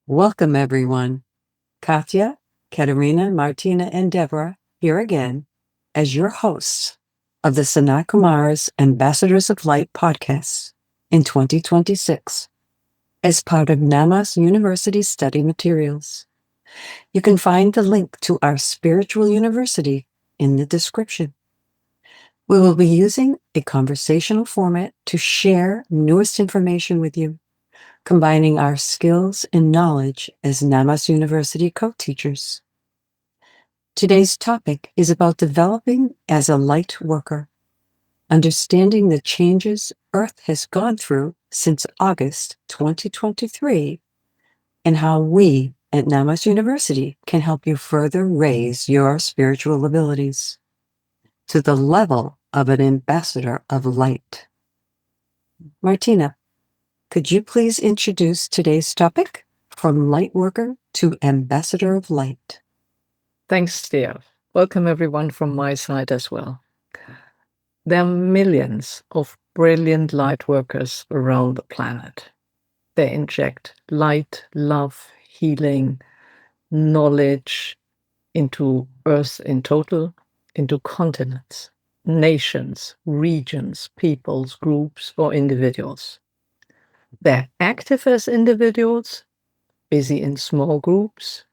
Welcome, everyone. Katya, Katerina, Martina, and Deborah here again as your hosts of the SANAT KUMARA's Ambassadors of Light podcast in 2026 as part of Namas University study materials. You can find the link to our spiritual university in the description. We will be using a conversational format to share newest information with you, combining our skills and knowledge as Namas University co-teachers. Today's topic is about developing as a light worker, understanding the changes Earth has gone through since August 2023, and how we at Namas University can help you further raise your spiritual abilities to the level of an ambassador of light. Martina, could you please introduce today's topic from Lightworker to Ambassador of Light? Thanks, dear. Welcome everyone from my side as well. There are millions of brilliant light workers around the planet. They inject light, love, healing, knowledge into Earth in total, into continents, nations, regions, peoples, groups, or individuals. They're active as individuals, busy in small groups,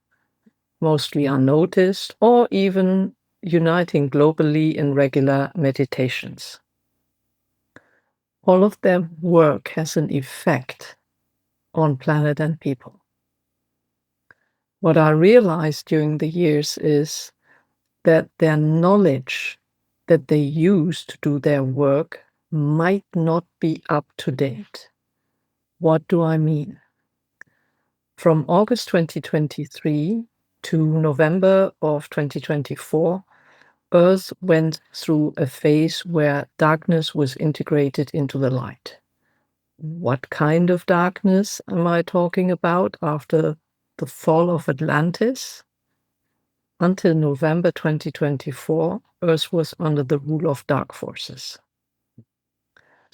mostly unnoticed, or even uniting globally in regular meditations. All of their work has an effect on planet and people. What I realized during the years is that their knowledge that they use to do their work might not be up to date. What do I mean? From August 2023 to November of 2024, Earth went through a phase where darkness was integrated into the light. What kind of darkness am I talking about after the Fall of Atlantis? Until November 2024, Earth was under the rule of dark forces.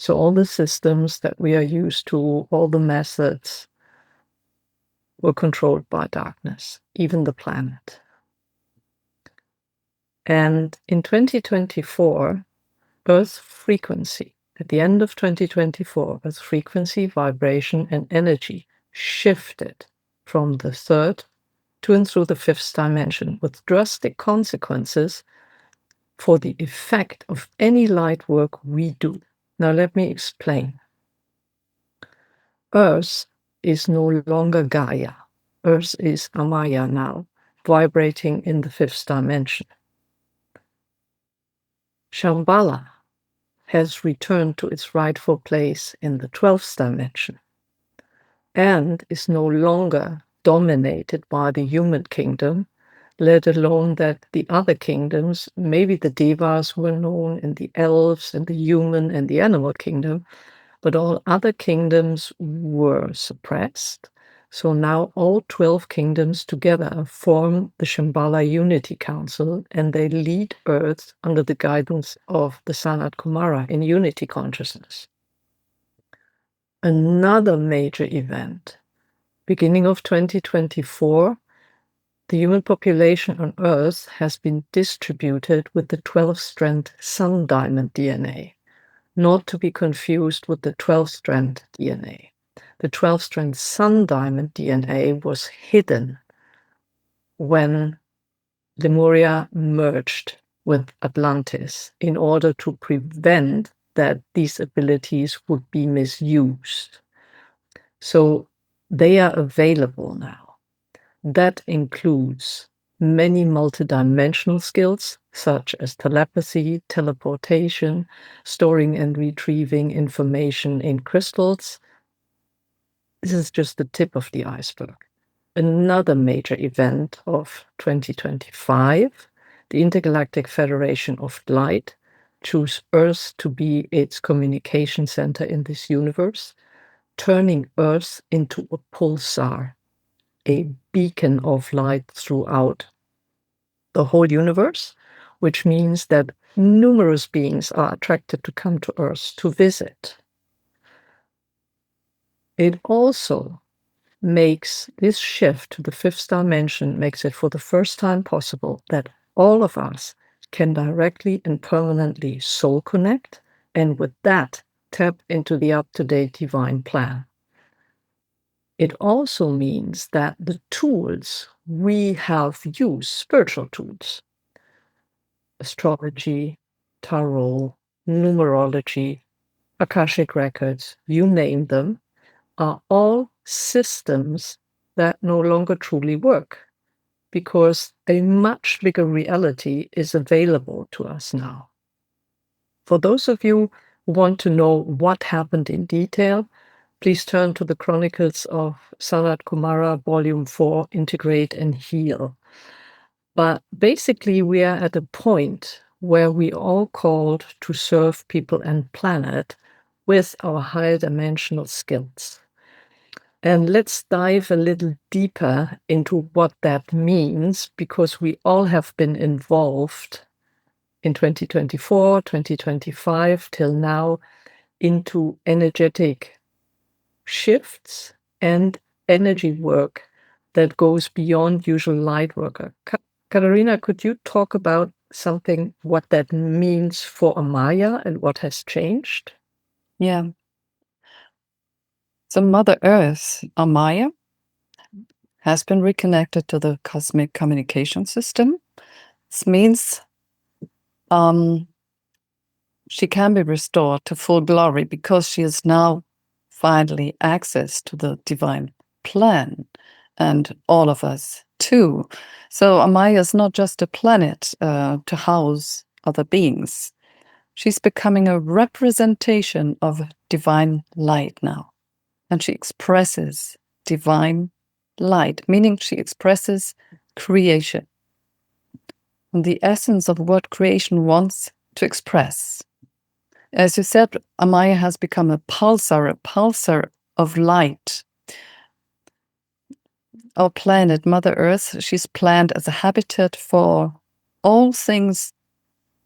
So all the systems that we are used to, all the methods, were controlled by darkness, even the planet. And in 2024, Earth's frequency, at the end of 2024, Earth's frequency, vibration, and energy shifted from the third to and through the fifth dimension, with drastic consequences for the effect of any light work we do. Now let me explain. Earth is no longer GAIA. Earth is Amaya now, vibrating in the fifth dimension. Shambhala has returned to its rightful place in the 12th dimension and is no longer dominated by the human kingdom, let alone that the other kingdoms, maybe the devas were known, and the elves, and the human, and the animal kingdom, but all other kingdoms were suppressed. So now all 12 kingdoms together form the Shambhala Unity Council, and they lead Earth under the guidance of the SANAT KUMARA in unity consciousness. Another major event, beginning of 2024, the human population on Earth has been distributed with the 12-strand Sun Diamond DNA, not to be confused with the 12-strand DNA. The 12-strand Sun Diamond DNA was hidden when Lemuria merged with Atlantis in order to prevent that these abilities would be misused. So they are available now. That includes many multidimensional skills, such as telepathy, teleportation, storing and retrieving information in crystals. This is just the tip of the iceberg. Another major event of 2025, the Intergalactic Federation of Light chose Earth to be its communication center in this universe, turning Earth into a pulsar, a beacon of light throughout the whole universe, which means that numerous beings are attracted to come to Earth to visit. It also makes this shift to the fifth dimension, makes it for the first time possible that all of us can directly and permanently soul connect, and with that, tap into the up-to-date divine plan. It also means that the tools we have used, spiritual tools, astrology, tarot, numerology, Akashic records, you name them, are all systems that no longer truly work because a much bigger reality is available to us now. For those of you who want to know what happened in detail, please turn to the Chronicles of SANAT KUMARA, Volume 4, Integrate and Heal. But basically, we are at a point where we all called to serve people and planet with our higher dimensional skills. And let's dive a little deeper into what that means, because we all have been involved in 2024, 2025, till now, into energetic shifts and energy work that goes beyond usual light worker. Katharina, could you talk about something, what that means for Amaya and what has changed? Yeah. So Mother Earth, Amaya, has been reconnected to the cosmic communication system. This means she can be restored to full glory because she has now finally access to the divine plan, and all of us too. So Amaya is not just a planet to house other beings. She's becoming a representation of divine light now. And she expresses divine light, meaning she expresses creation. And the essence of what creation wants to express. As you said, Amaya has become a pulsar of light. Our planet, Mother Earth, she's planned as a habitat for all things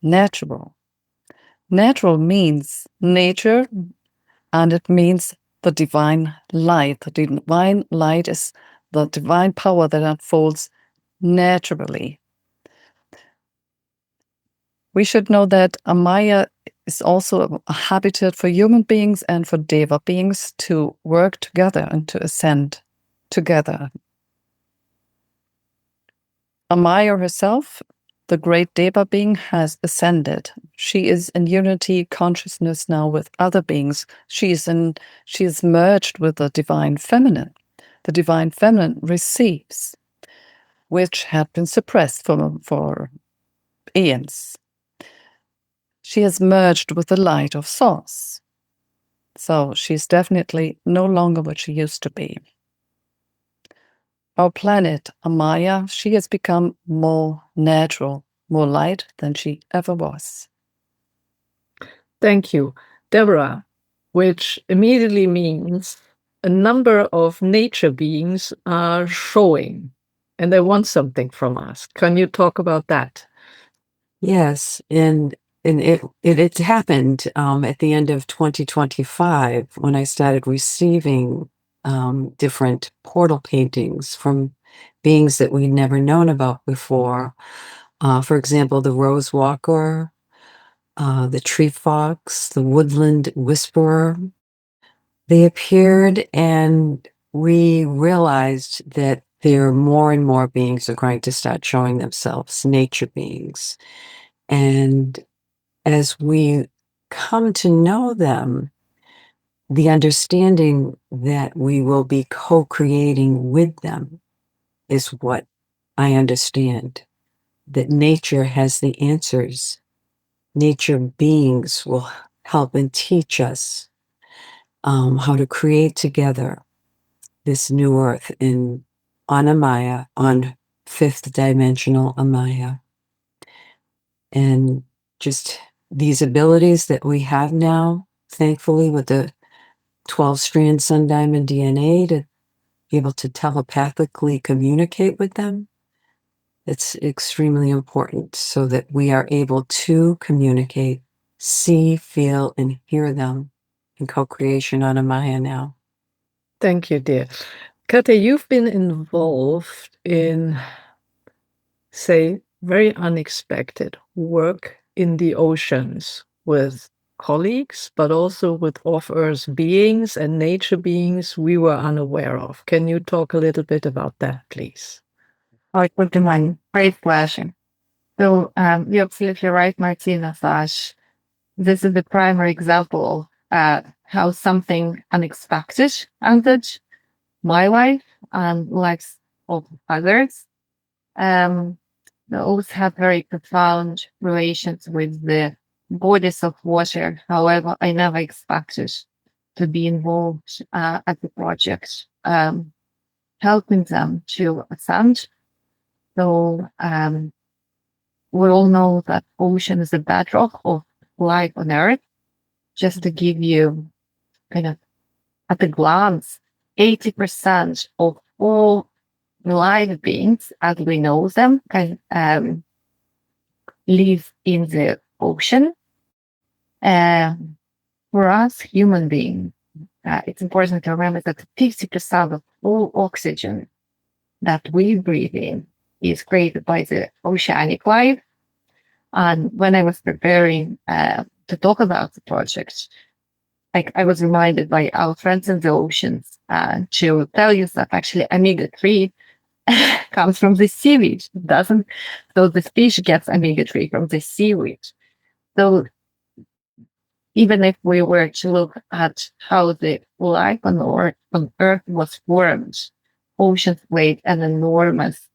natural. Natural means nature, and it means the divine light. The divine light is the divine power that unfolds naturally. We should know that Amaya is also a habitat for human beings and for Deva beings to work together and to ascend together. Amaya herself, the great Deva being, has ascended. She is in unity consciousness now with other beings. She is merged with the divine feminine. The divine feminine receives, which had been suppressed for eons. She has merged with the light of Source. So she's definitely no longer what she used to be. Our planet, Amaya, she has become more natural, more light than she ever was. Thank you, Deborah, which immediately means a number of nature beings are showing and they want something from us. Can you talk about that? Yes, and it happened at the end of 2025 when I started receiving different portal paintings from beings that we'd never known about before. For example, the Rose Walker, the Tree Fox, the Woodland Whisperer. They appeared, and we realized that there are more and more beings are going to start showing themselves, nature beings. And as we come to know them, the understanding that we will be co-creating with them is what I understand, that nature has the answers. Nature beings will help and teach us how to create together this new earth on Amaya, on fifth dimensional Amaya. And just these abilities that we have now, thankfully, with the 12 Strand Sun Diamond DNA to be able to telepathically communicate with them, it's extremely important so that we are able to communicate, see, feel, and hear them in co-creation on Amaya now. Thank you, dear. Katja, you've been involved in, say, very unexpected work in the oceans with colleagues, but also with off-Earth beings and nature beings we were unaware of. Can you talk a little bit about that, please? Oh, it would be my great pleasure. So you're absolutely right, Martina, that this is the primary example of how something unexpected entered my life and lives of others. Those have very profound relations with the bodies of water. However, I never expected to be involved at the project, helping them to ascend. So we all know that ocean is the bedrock of life on Earth. Just to give you kind of at a glance, 80% of all live beings, as we know them, can live in the ocean. For us, human beings, it's important to remember that 50% of all oxygen that we breathe in is created by the oceanic life. And when I was preparing to talk about the project, I was reminded by our friends in the oceans to tell you that actually omega-3 comes from the seaweed. It doesn't. So the fish gets omega-3 from the seaweed. So even if we were to look at how the life on Earth was formed, oceans played an enormous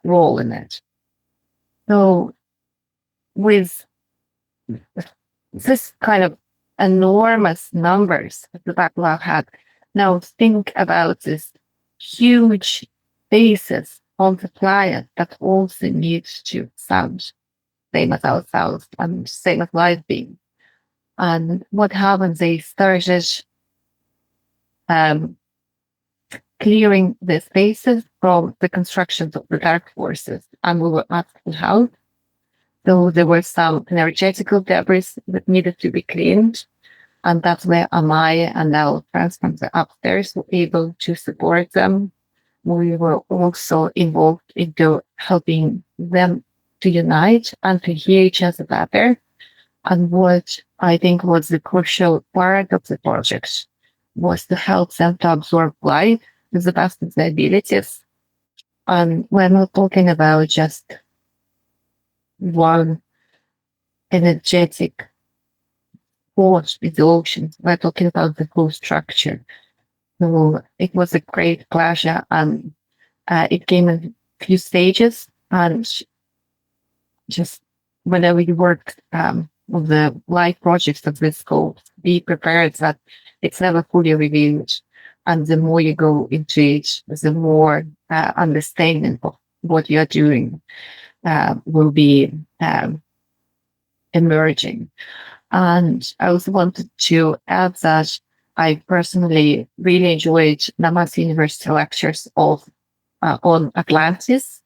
role in it. So with this kind of enormous numbers that we have had, now think about this huge bases on the planet that also needs to sound, same as ourselves and same as life being. And what happened, they started clearing the spaces from the constructions of the dark forces, and we were asked how. So there were some energetical debris that needed to be cleaned. And that's where Amaya and our friends from the upstairs were able to support them. We were also involved into helping them to unite and to hear each other better. And what I think was the crucial part of the project was to help them to absorb light to the best of their abilities. And we're not talking about just one energetic force with the oceans. We're talking about the whole structure. So it was a great pleasure, and it came in a few stages. And just whenever you work with the live projects of this scope, be prepared that it's never fully reviewed. And the more you go into it, the more understanding of what you're doing will be emerging. And I also wanted to add that I personally really enjoyed Namas University lectures on Atlantis.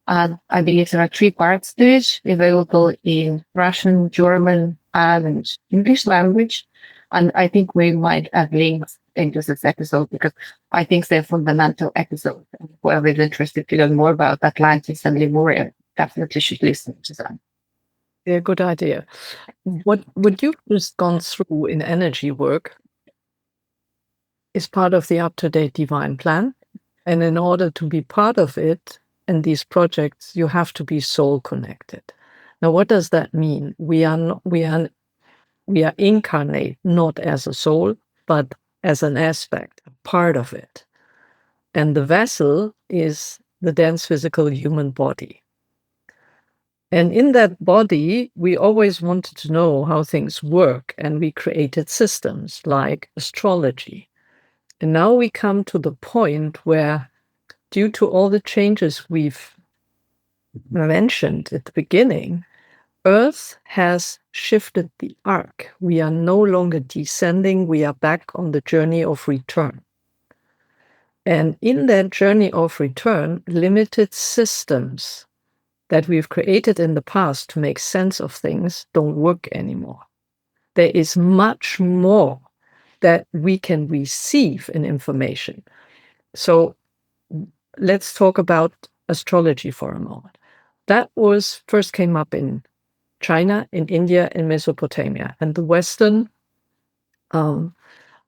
And I believe there are 3 parts to it, available in Russian, German, and English language. And I think we might add links into this episode because I think they're fundamental episodes. And whoever is interested to learn more about Atlantis and Lemuria definitely should listen to them. Yeah, good idea. What you've just gone through in energy work is part of the up-to-date divine plan. And in order to be part of it and these projects, you have to be soul connected. Now, what does that mean? We are incarnate not as a soul, but as an aspect, a part of it. And the vessel is the dense physical human body. And in that body, we always wanted to know how things work, and we created systems like astrology. And now we come to the point where, due to all the changes we've mentioned at the beginning, Earth has shifted the arc. We are no longer descending, we are back on the journey of return. And in that journey of return, limited systems that we've created in the past to make sense of things don't work anymore. There is much more that we can receive in information. So let's talk about astrology for a moment. That first came up in China, in India, in Mesopotamia, and the Western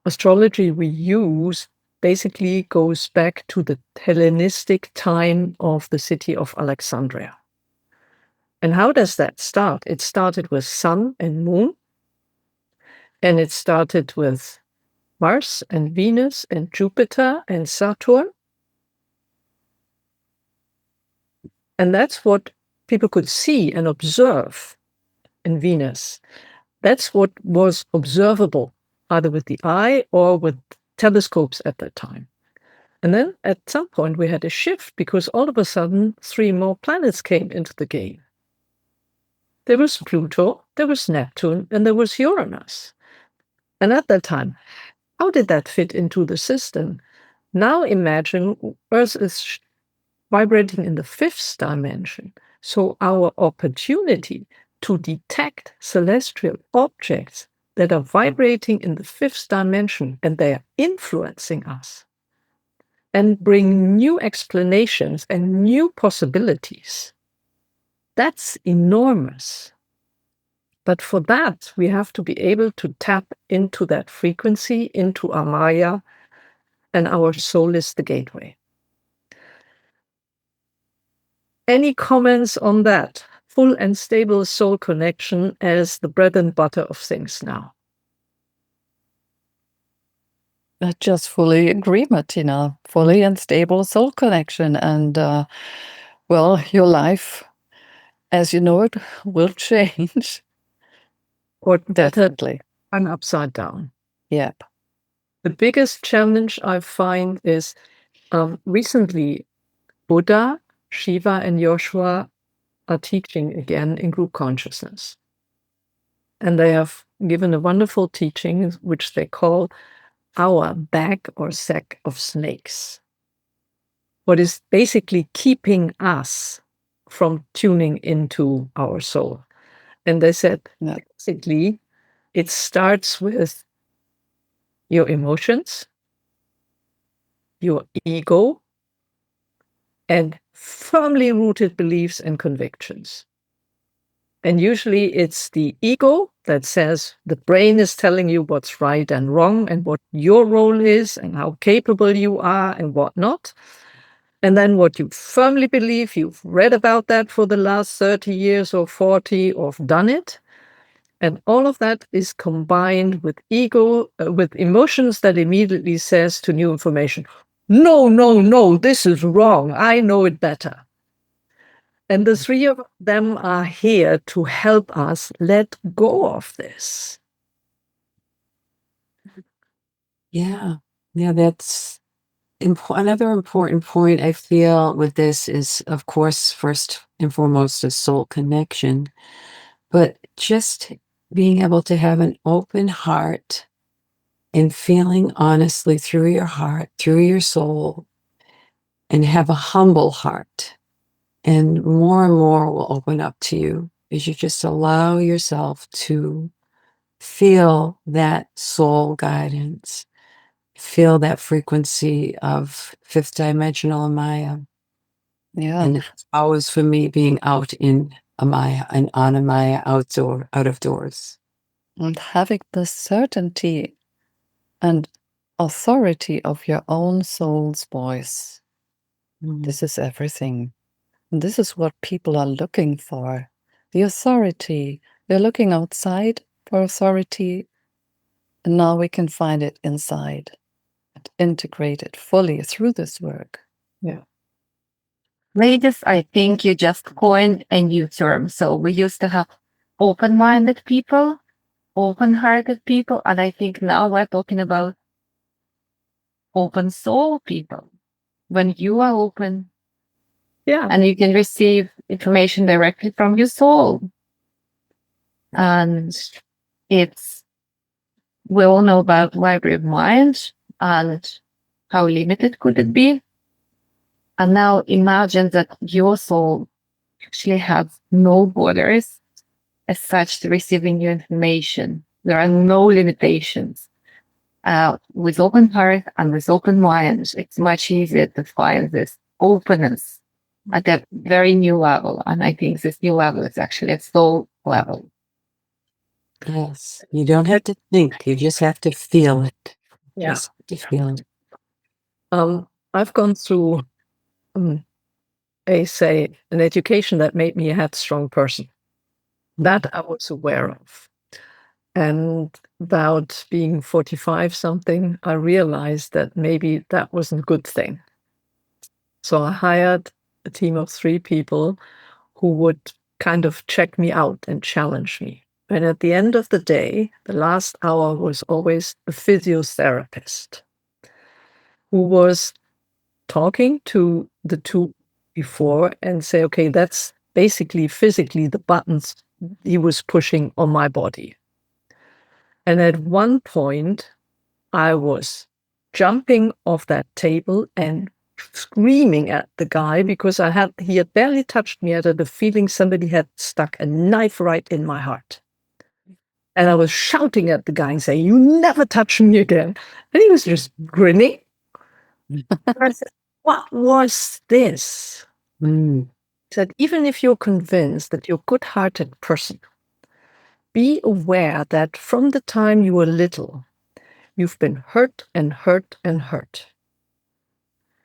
astrology we use basically goes back to the Hellenistic time of the city of Alexandria. And how does that start? It started with sun and moon, and it started with Mars and Venus and Jupiter and Saturn. And that's what people could see and observe in Venus. That's what was observable either with the eye or with telescopes at that time. And then at some point we had a shift because all of a sudden 3 more planets came into the game. There was Pluto, there was Neptune, and there was Uranus. And at that time, how did that fit into the system? Now imagine Earth is vibrating in the 5th dimension. So our opportunity to detect celestial objects that are vibrating in the 5th dimension and they are influencing us and bring new explanations and new possibilities. That's enormous. But for that, we have to be able to tap into that frequency, into our Maya, and our soul is the gateway. Any comments on that? Full and stable soul connection as the bread and butter of things now. I just fully agree, Martina. Fully and stable soul connection. And, well, your life, as you know it, will change. Or Definitely. I'm upside down. Yep. The biggest challenge I find is recently Buddha, Shiva, and Joshua are teaching again in group consciousness. And they have given a wonderful teaching, which they call our bag or sack of snakes. What is basically keeping us from tuning into our soul. And they said, basically, it starts with your emotions, your ego, and firmly rooted beliefs and convictions. And usually it's the ego that says the brain is telling you what's right and wrong and what your role is and how capable you are and what not. And then what you firmly believe, you've read about that for the last 30 years or 40 or done it. And all of that is combined with ego, with emotions that immediately says to new information, no, no, no, this is wrong. I know it better. And the 3 of them are here to help us let go of this. Yeah. Yeah, that's another important point I feel with this is, of course, first and foremost, a soul connection, but just being able to have an open heart and feeling honestly through your heart, through your soul, and have a humble heart. And more will open up to you as you just allow yourself to feel that soul guidance, feel that frequency of 5th dimensional Maya. Yeah. And it's always for me being out in a Maya and on a Maya out of doors. And having the certainty and authority of your own soul's voice. This is everything. And this is what people are looking for. The authority. They're looking outside for authority. And now we can find it inside and integrate it fully through this work. Yeah. Ladies, I think you just coined a new term. So we used to have open-minded people, open-hearted people, and I think now we're talking about open soul people. When you are open, Yeah. and you can receive information directly from your soul. And we all know about library of mind and how limited could it be. And now imagine that your soul actually has no borders as such to receiving your information. There are no limitations. with open heart and with open mind, it's much easier to find this openness at a very new level. And I think this new level is actually a soul level. Yes. You don't have to think, you just have to feel it. Yeah. Just have to feel it. I've gone through an education that made me a headstrong person. That I was aware of. And about being 45 something, I realized that maybe that wasn't a good thing. So I hired a team of 3 people who would kind of check me out and challenge me. And at the end of the day, the last hour was always a physiotherapist who was talking to the 2 before and say, okay, that's basically physically the buttons he was pushing on my body. And at one point, I was jumping off that table and screaming at the guy because he had barely touched me. I had the feeling somebody had stuck a knife right in my heart. And I was shouting at the guy and saying, "You never touch me again." And he was just grinning. I said, "What was this?" Mm. He said, "Even if you're convinced that you're a good-hearted person, be aware that from the time you were little, you've been hurt and hurt and hurt.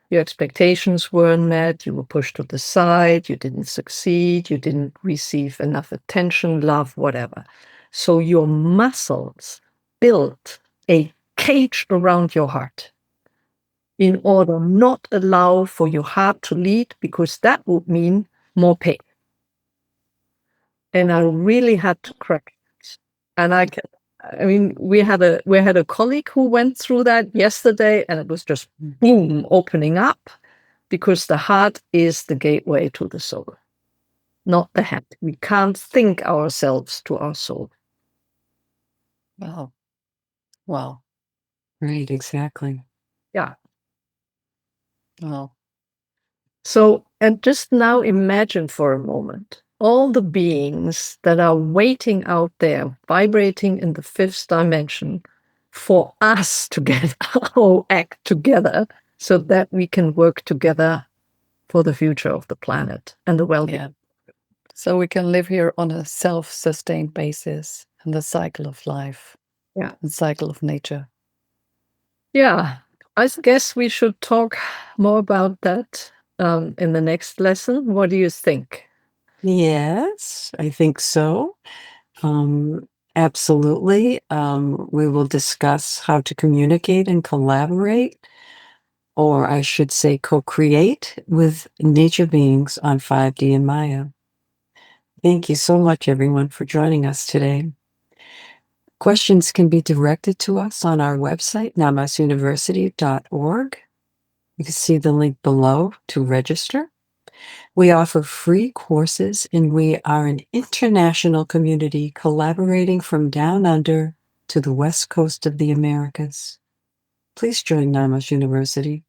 Your expectations weren't met, you were pushed to the side, you didn't succeed, you didn't receive enough attention, love, whatever. So your muscles built a cage around your heart in order not allow for your heart to lead, because that would mean more pain." And I really had to crack it. And we had a colleague who went through that yesterday, and it was just boom, opening up, because the heart is the gateway to the soul, not the head. We can't think ourselves to our soul. Wow. Wow. Right, exactly. Yeah. Wow. So, and just now imagine for a moment all the beings that are waiting out there, vibrating in the 5th dimension, for us to get our act together so that we can work together for the future of the planet and the well-being. Yeah. So we can live here on a self-sustained basis in the cycle of life. Yeah. The cycle of nature. Yeah. I guess we should talk more about that in the next lesson. What do you think? Yes, I think so. Absolutely. We will discuss how to communicate and collaborate, or I should say co-create, with nature beings on 5D and Maya. Thank you so much, everyone, for joining us today. Questions can be directed to us on our website, namasuniversity.org. You can see the link below to register. We offer free courses, and we are an international community collaborating from down under to the west coast of the Americas. Please join Namas University,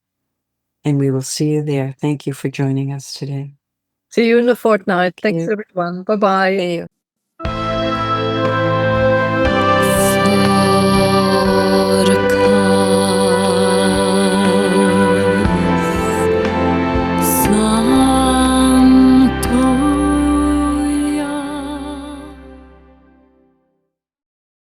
and we will see you there. Thank you for joining us today. See you in a fortnight. Thanks, you. everyone. Bye-bye. See you.